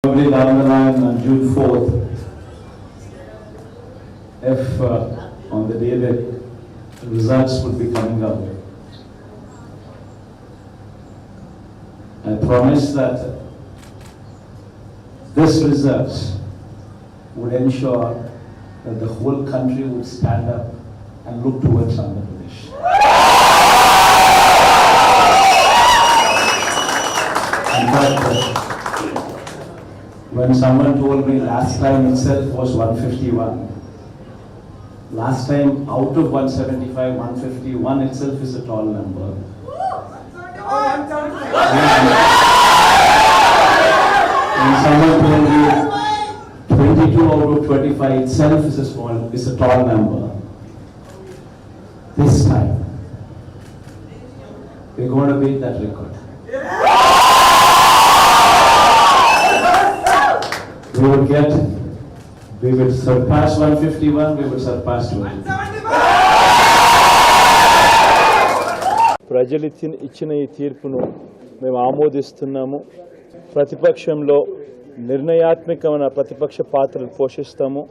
Probably down the line on June 4th, if on the day that results would be coming out, I promise that this results would ensure that the whole country would stand up and look towards Andhra Pradesh. In fact, when someone told me last time itself was 151, last time out of 175, 151 itself is a tall number. When someone told me 22 out of 25 itself is a tall number, this time we're going to beat that record. We will surpass 151, we will surpass 22. ప్రజలు ఇచ్చిన ఈ తీర్పును మేము ఆమోదిస్తున్నాము. ప్రతిపక్షంలో నిర్ణయాత్మకమైన ప్రతిపక్ష పాత్రలు పోషిస్తాము.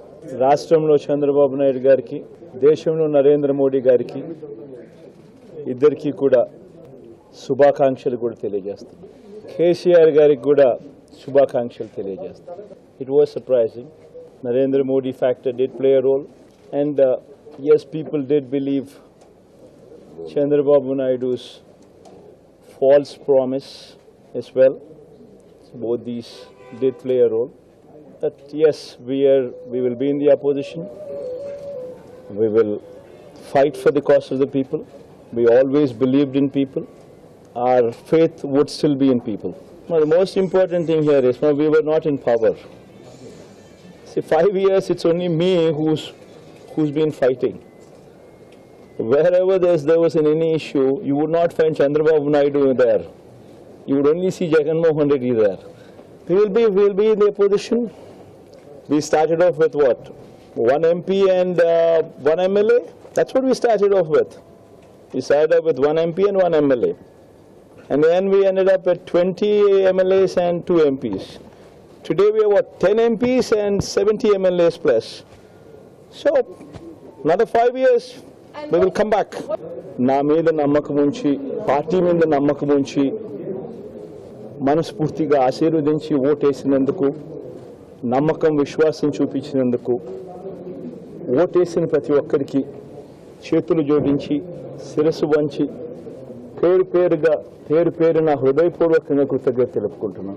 రాష్ట్రంలో చంద్రబాబు నాయుడు గారికి, దేశంలో నరేంద్ర మోడీ గారికి ఇద్దరికీ కూడా శుభాకాంక్షలు కూడా తెలియజేస్తాం. కేసీఆర్ గారికి కూడా శుభాకాంక్షలు తెలియజేస్తాం. It was surprising. Narendra Modi factor did play a role, and yes, people did believe Chandrababu Naidu's false promise as well. So both these did play a role. But yes, we will be in the opposition. We will fight for the cause of the people. We always believed in people. Our faith would still be in people. Now, the most important thing here is we were not in power. See, 5 years, it's only me who's been fighting. Wherever there was any issue, you would not find Chandrababu Naidu there. You would only see Jagan Mohan Reddy there. We will be in the opposition. We started off with what? 1 MP and 1 MLA? That's what we started off with. We started off with 1 MP and 1 MLA. And then we ended up at 20 MLAs and 2 MPs. Today we have 10 MPs and 70 MLAs plus. So, another 5 years, we will come back. నా మీద నమ్మకం ఉంచి, party మీద నమ్మకం ఉంచి, మనస్ఫూర్తిగా ఆశీర్వదించి ఓటేసినందుకు, నమ్మకం విశ్వాసం చూపించినందుకు, ఓటేసిన ప్రతి ఒక్కరికి చేతులు జోడించి, శిరస్సు వంచి, పేరు పేరున హృదయపూర్వకంగా కృతజ్ఞతలు తెలుపుకుంటున్నాను.